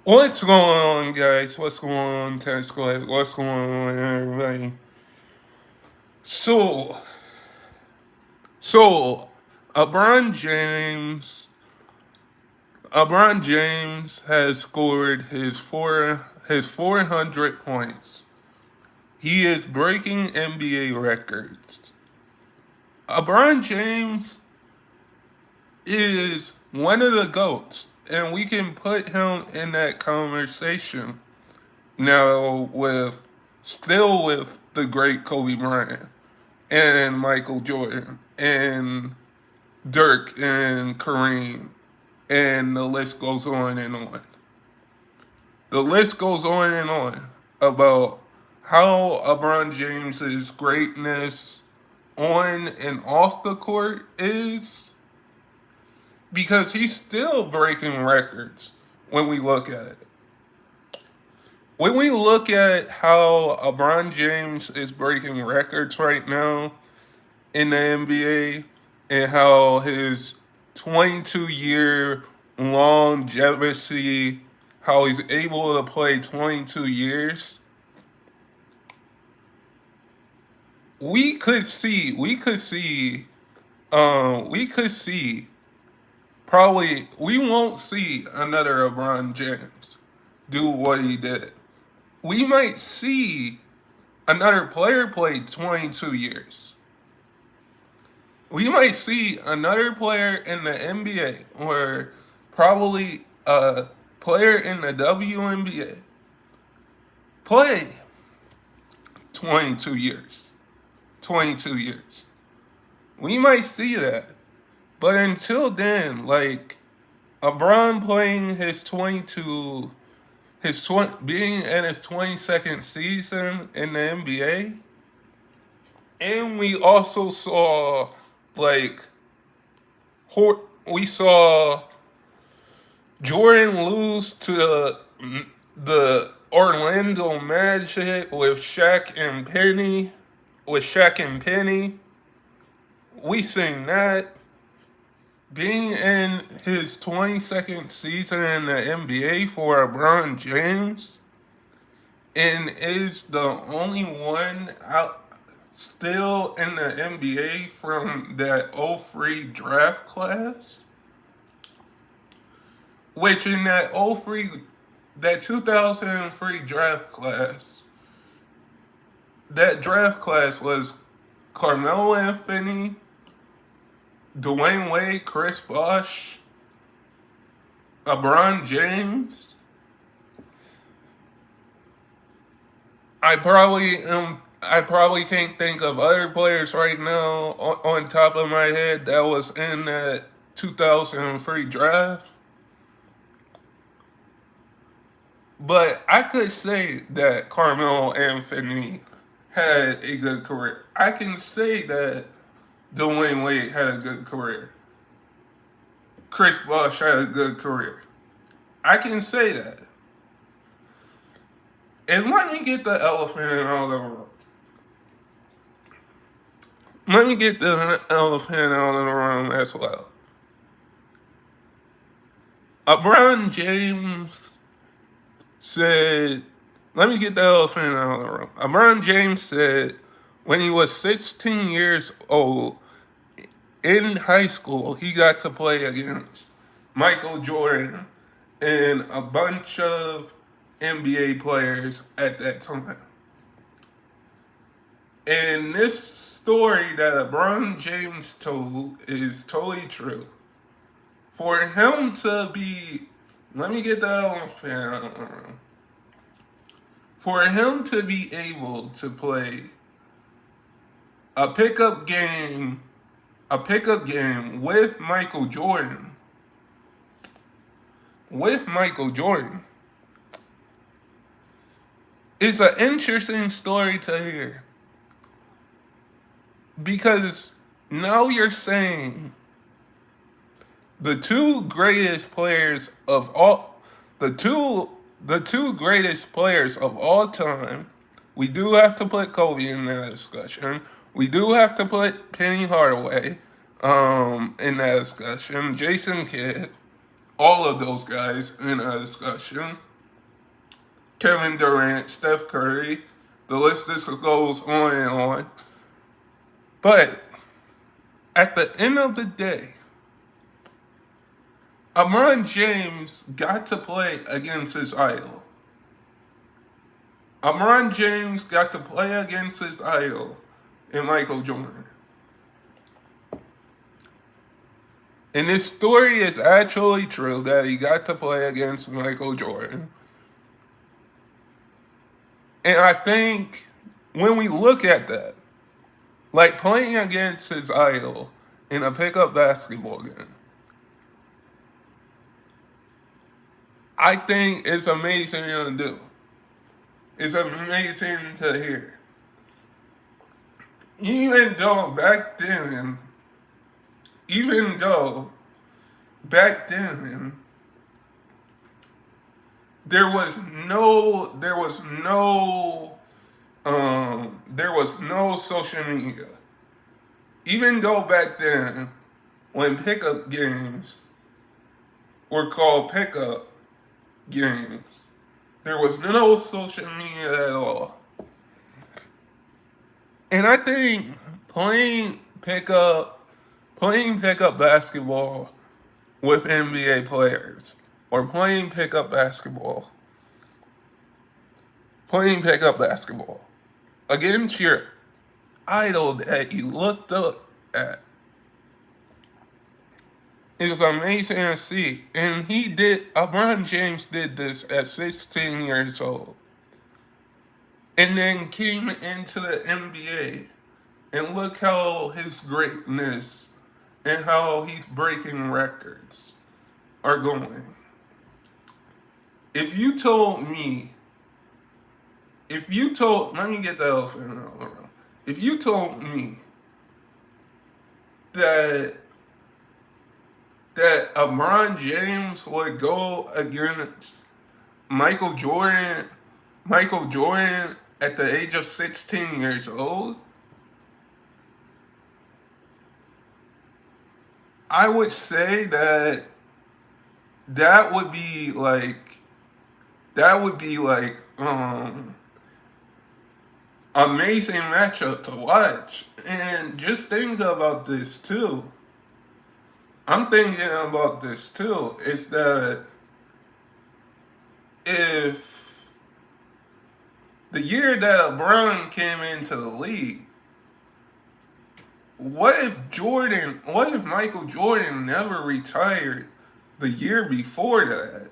What's going on, guys? What's going on, Tech Squad? What's going on, everybody? So, so, LeBron James, LeBron James has scored his 400 points. He is breaking NBA records. LeBron James is one of the GOATs, and we can put him in that conversation now with the great Kobe Bryant and Michael Jordan and Dirk and Kareem, and the list goes on and on. The list goes on and on about how LeBron James's greatness on and off the court is, because he's still breaking records when we look at it. When we look at how LeBron James is breaking records right now in the NBA and how his 22-year longevity, how he's able to play 22 years, we could see probably we won't see another LeBron James do what he did. We might see another player play 22 years. We might see another player in the NBA or probably a player in the WNBA play 22 years. 22 years. We might see that. But until then, like, LeBron playing being in his 22nd season in the NBA, and we also saw, like, we saw Jordan lose to the Orlando Magic with Shaq and Penny. We seen that. Being in his 22nd season in the NBA for LeBron James, and is the only one out still in the NBA from that '03 draft class, which in that 2003 draft class, that draft class was Carmelo Anthony, Dwayne Wade, Chris Bosh, LeBron James. I probably can't think of other players right now on top of my head that was in that 2003 draft. But I could say that Carmelo Anthony had a good career. I can say that Dwayne Wade had a good career. Chris Bosh had a good career. I can say that. And let me get the elephant out of the room. Let me get the elephant out of the room as well. LeBron James said, let me get the elephant out of the room. LeBron James said when he was 16 years old in high school, he got to play against Michael Jordan and a bunch of NBA players at that time. And this story that LeBron James told is totally true. For him to be, let me get the elephant out of the room. For him to be able to play a pickup game with Michael Jordan, is an interesting story to hear. Because now you're saying the two greatest players of all time. We do have to put Kobe in that discussion. We do have to put Penny Hardaway in that discussion. Jason Kidd, all of those guys in that discussion. Kevin Durant, Steph Curry. The list just goes on and on. But at the end of the day, LeBron James got to play against his idol. LeBron James got to play against his idol in Michael Jordan. And this story is actually true that he got to play against Michael Jordan. And I think when we look at that, like playing against his idol in a pickup basketball game, I think it's amazing to do. It's amazing to hear. Even though back then, even though back then there was no social media. Even though back then, when pickup games were called pickup games, there was no social media at all. And I think playing pickup basketball with NBA players, or playing pickup basketball against your idol that you looked up at, is amazing to see. And LeBron James did this at 16 years old. And then came into the NBA. And look how his greatness and how he's breaking records are going. Let me get the elephant out of the room. If you told me that LeBron James would go against Michael Jordan at the age of 16 years old, I would say that would be like amazing matchup to watch. And just think about this too. I'm thinking about this too. Is that if the year that LeBron came into the league, what if Michael Jordan never retired the year before that?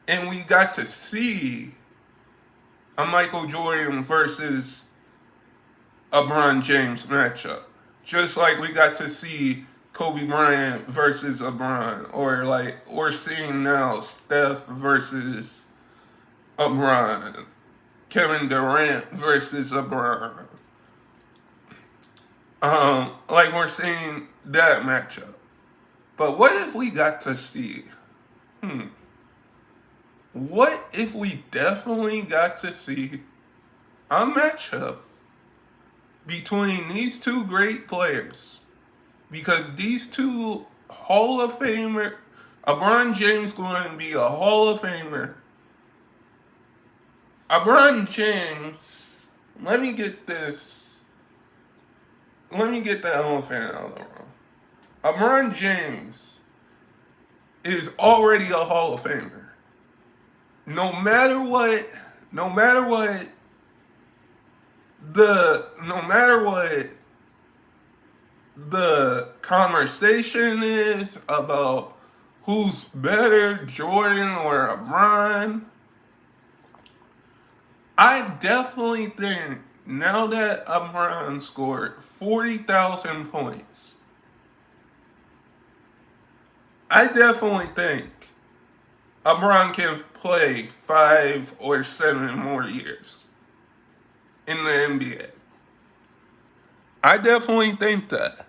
And we got to see a Michael Jordan versus LeBron James matchup. Just like we got to see Kobe Bryant versus LeBron, or like we're seeing now Steph versus LeBron, Kevin Durant versus LeBron. Like we're seeing that matchup. But what if we got to see? What if we definitely got to see a matchup between these two great players? Because these two Hall of Famer, LeBron James going to be a Hall of Famer. LeBron James, let me get the elephant out of the room. LeBron James is already a Hall of Famer. No matter what the conversation is about who's better, Jordan or LeBron, I definitely think now that LeBron scored 40,000 points, I definitely think LeBron can play 5 or 7 more years in the NBA. I definitely think that.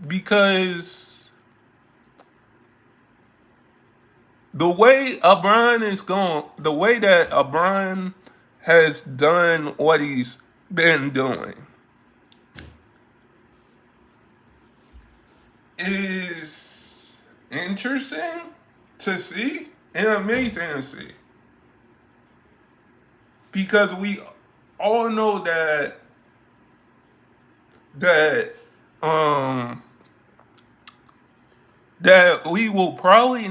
Because the way that LeBron has done what he's been doing is interesting to see and amazing to see. because we all know that um that we will probably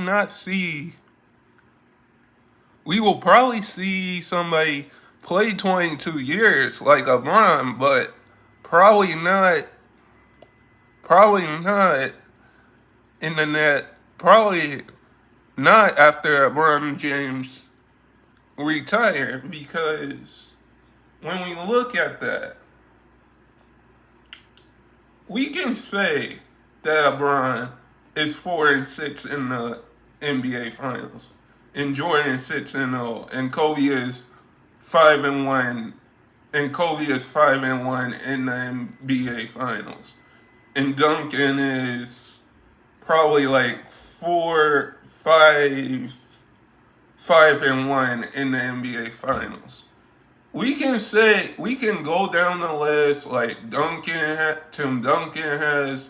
see somebody play 22 years like LeBron, but probably not probably not in the net, probably not after LeBron James retired, because when we look at that, we can say that LeBron is 4-6 in the NBA Finals, and Jordan is 6-0, and Kobe is 5-1, and Kobe is 5-1 in the NBA Finals, and Duncan is probably like 5-1 in the NBA Finals. We can go down the list like Tim Duncan has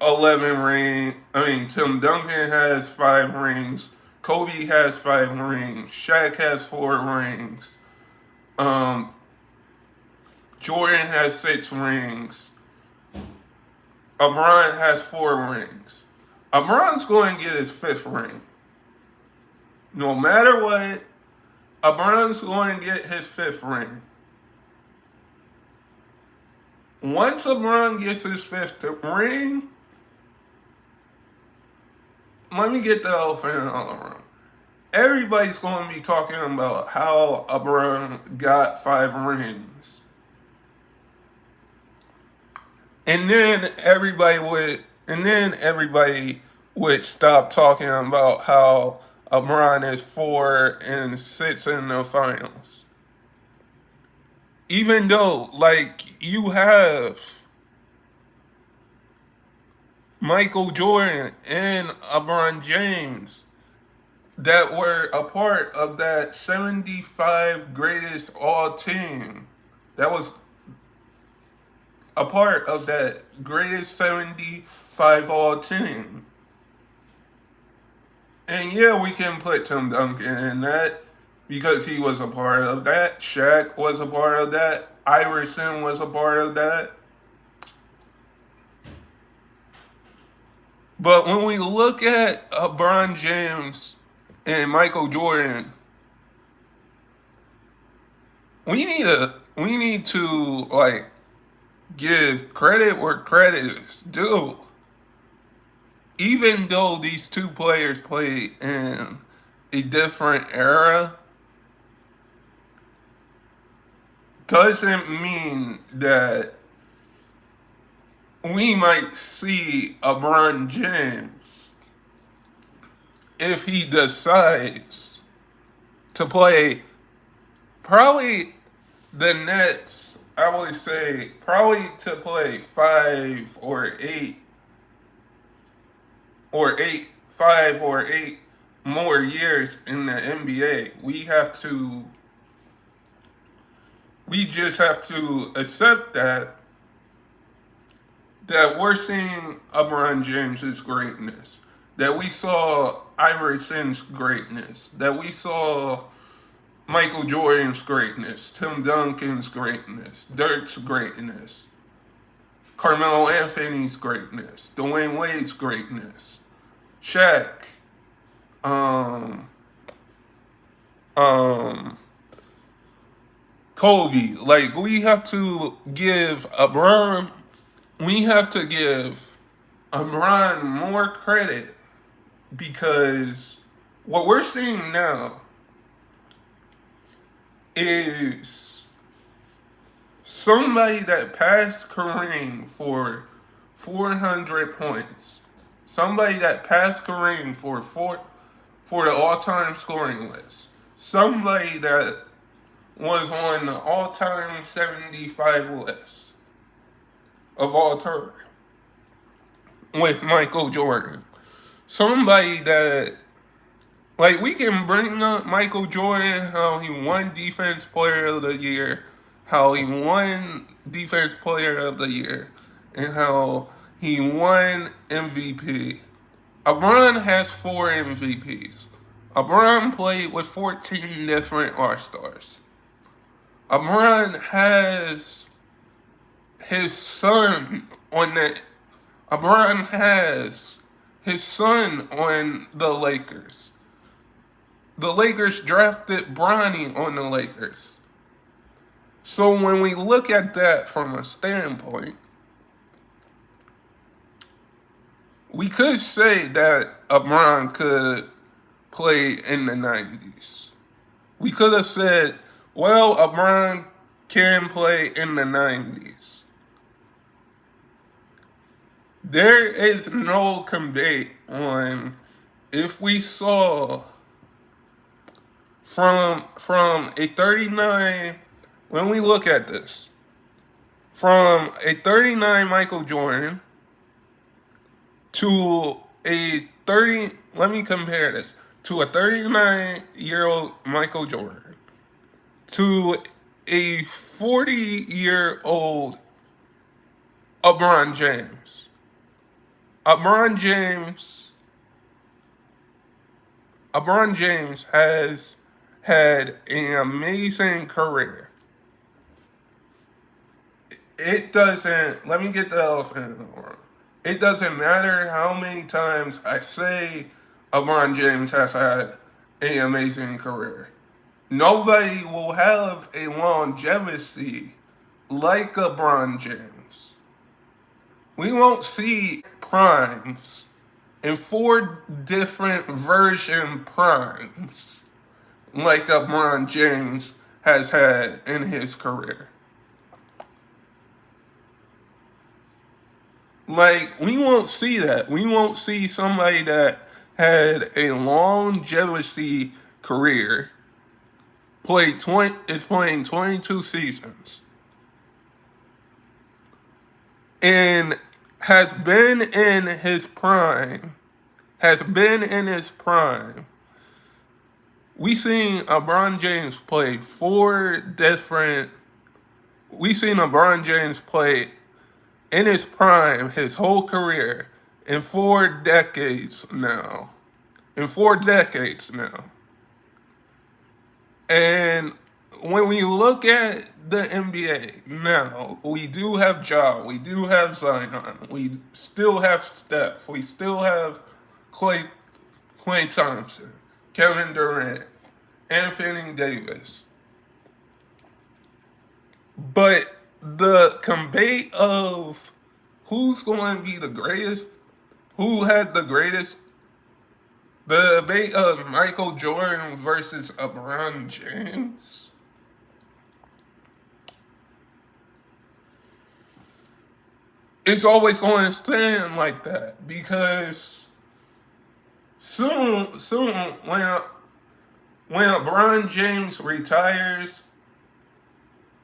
11 rings. I mean, Tim Duncan has 5 rings. Kobe has 5 rings. Shaq has 4 rings. Um, Jordan has 6 rings. LeBron has 4 rings. LeBron's going to get his 5th ring. No matter what, LeBron's going to get his 5th ring. Once LeBron gets his 5th ring, let me get the elephant in the room. Everybody's going to be talking about how LeBron got 5 rings. And then everybody would stop talking about how LeBron is 4-6 in the finals. Even though, like, you have Michael Jordan and LeBron James that were a part of that 75 greatest all team. That was a part of that greatest 75 all team. And yeah, we can put Tim Duncan in that because he was a part of that. Shaq was a part of that. Iverson was a part of that. But when we look at LeBron James and Michael Jordan, we need to like give credit where credit is due. Even though these two players played in a different era, doesn't mean that we might see LeBron James, if he decides to play probably the Nets, I would say probably to play 5 or 8 more years in the NBA. We just have to accept that we're seeing LeBron James's greatness, that we saw Iverson's greatness, that we saw Michael Jordan's greatness, Tim Duncan's greatness, Dirk's greatness, Carmelo Anthony's greatness, Dwayne Wade's greatness, Shaq, um, um, Kobe. Like, we have to give LeBron more credit, because what we're seeing now is somebody that passed Kareem for 400 points, somebody that passed Kareem for the all-time scoring list, somebody that was on the all-time 75 list of all time with Michael Jordan. Somebody that, like, we can bring up Michael Jordan, how he won Defense Player of the Year, how he won Defense Player of the Year, and how he won MVP. LeBron has 4 MVPs. LeBron played with 14 different All-Stars. LeBron has his son on the LeBron has his son on the Lakers. The Lakers drafted Bronny on the Lakers. So when we look at that from a standpoint, we could say that LeBron could play in the 90s. We could have said, well, LeBron can play in the 90s. There is no debate on if we saw from a 39, when we look at this, from a 39 Michael Jordan to a 30, let me compare this, to a 39-year-old Michael Jordan, to a 40-year-old LeBron James. LeBron James has had an amazing career. It doesn't, let me get the elephant in the room. It doesn't matter how many times I say LeBron James has had an amazing career. Nobody will have a longevity like LeBron James. We won't see primes in 4 different version primes like LeBron James has had in his career. Like, we won't see that. We won't see somebody that had a longevity career is playing 22 seasons and has been in his prime. We seen LeBron James play we seen LeBron James play in his prime his whole career in 4 decades now. And when we look at the NBA now, we do have Ja, we do have Zion, we still have Steph, we still have Klay Thompson, Kevin Durant, Anthony Davis. But the debate of who's going to be the greatest, who had the greatest, the debate of Michael Jordan versus LeBron James, it's always going to stand like that because soon when LeBron James retires,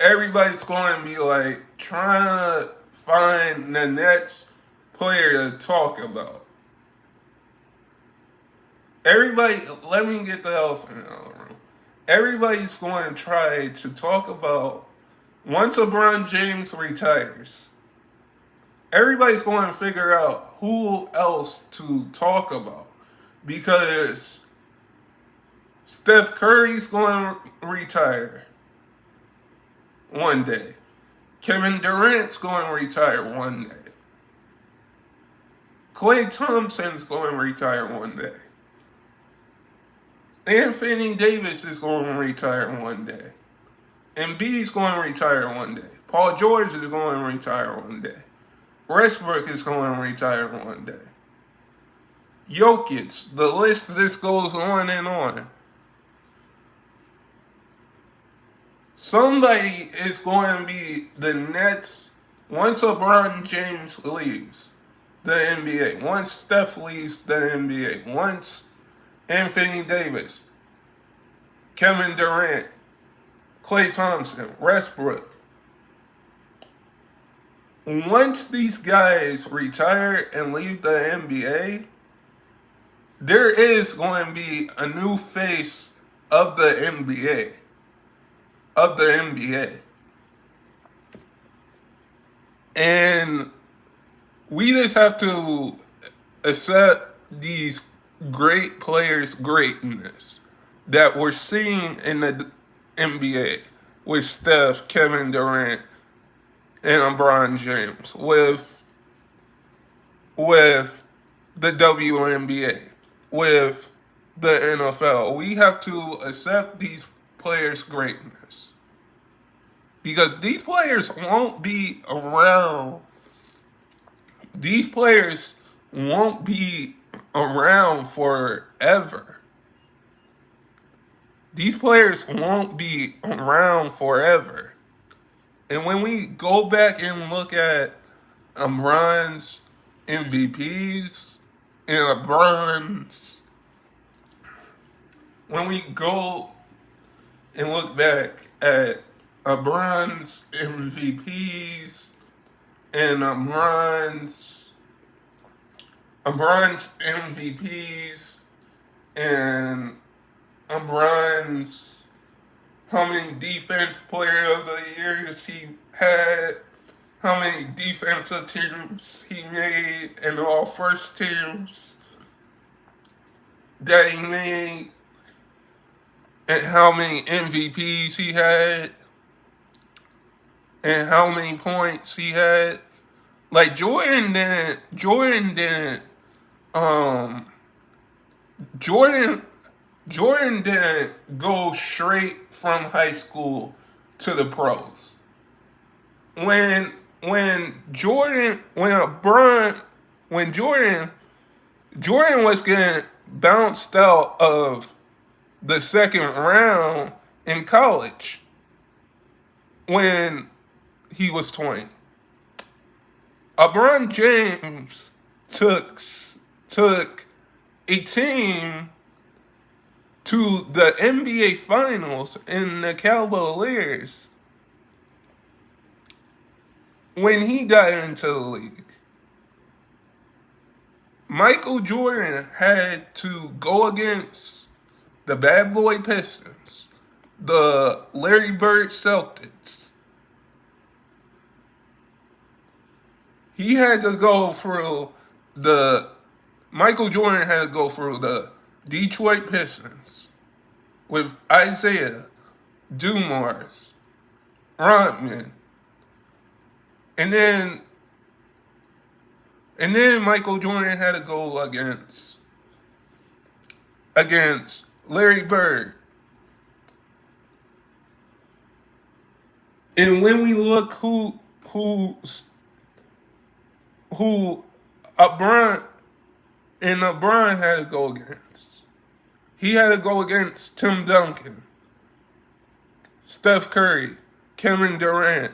everybody's going to be like trying to find the next player to talk about. Let me get the elephant out of the room. Everybody's going to try to talk about, once LeBron James retires, everybody's going to figure out who else to talk about. Because Steph Curry's going to retire one day. Kevin Durant's going to retire one day. Klay Thompson's going to retire one day. Anthony Davis is going to retire one day. Embiid's going to retire one day. Paul George is going to retire one day. Westbrook is going to retire one day. Jokic, the list just goes on and on. Somebody is going to be the next, once LeBron James leaves the NBA, once Steph leaves the NBA, once Anthony Davis, Kevin Durant, Klay Thompson, Westbrook. Once these guys retire and leave the NBA, there is going to be a new face of the NBA. And we just have to accept these great players' greatness that we're seeing in the NBA. with Steph, Kevin Durant, and LeBron James, with the WNBA, with the NFL. We have to accept these players' greatness because these players won't be around. These players won't be around forever. These players won't be around forever. And when we go back and look at LeBron's MVPs and LeBron's, when we go and look back at LeBron's MVPs and LeBron's MVPs and LeBron's how many defense player of the years he had, how many defensive teams he made, and all first teams that he made, and how many MVPs he had, and how many points he had. Like um, Jordan didn't go straight from high school to the pros. When Jordan was getting bounced out of the second round in college when he was 20. LeBron James took a team to the NBA Finals in the Cavaliers when he got into the league. Michael Jordan had to go against the Bad Boy Pistons, the Larry Bird Celtics. He had to go through Michael Jordan had to go through the Detroit Pistons with Isaiah, Dumars, Rodman, and then Michael Jordan had to go against Larry Bird. And when we look who LeBron had to go against. He had to go against Tim Duncan, Steph Curry, Kevin Durant.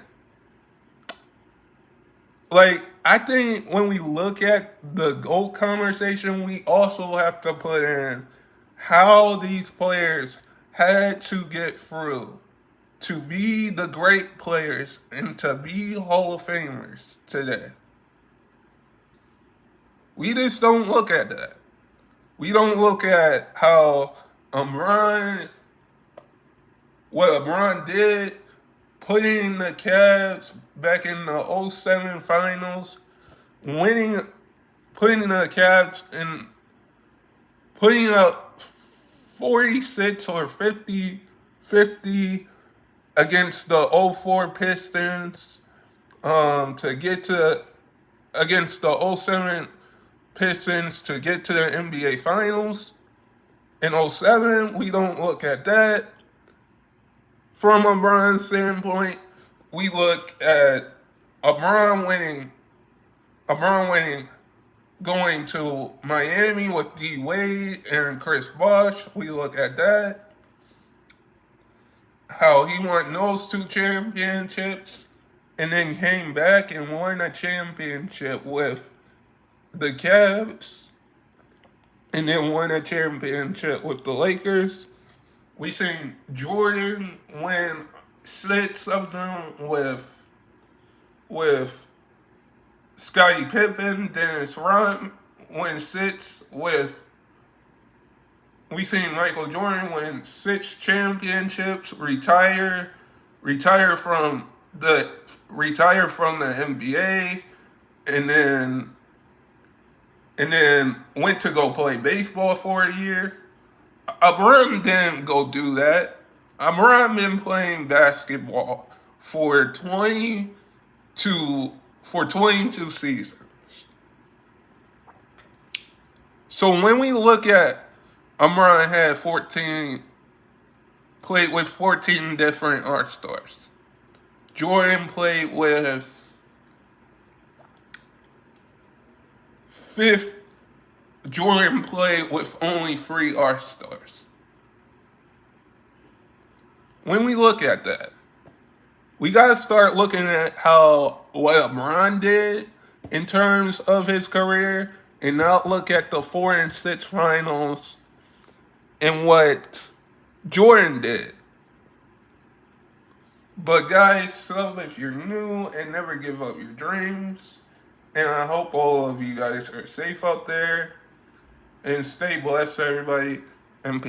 Like, I think when we look at the GOAT conversation, we also have to put in how these players had to get through to be the great players and to be Hall of Famers today. We just don't look at that. We don't look at how what LeBron did, putting the Cavs back in the 07 finals, putting the Cavs in, putting up 46 or 50 against the 04 Pistons, to get to, against the 07 Pistons to get to the NBA Finals. In 07, we don't look at that. From LeBron's standpoint, we look at LeBron winning, going to Miami with D. Wade and Chris Bosh. We look at that. How he won those two championships and then came back and won a championship with the Cavs and then won a championship with the Lakers. We seen Jordan win 6 of them with Scottie Pippen. Dennis Rodman win 6 with. We seen Michael Jordan win 6 championships, retire from the NBA, and then went to go play baseball for a year. LeBron didn't go do that. LeBron been playing basketball for 22 seasons. So when we look at LeBron had 14 played with 14 different All-Stars. Jordan played with fifth. Jordan played with only 3 All-Stars. When we look at that, we gotta start looking at how what LeBron did in terms of his career, and not look at the 4 and 6 finals and what Jordan did. But guys, so if you're new, and never give up your dreams. And I hope all of you guys are safe out there. And stay blessed, everybody. And peace.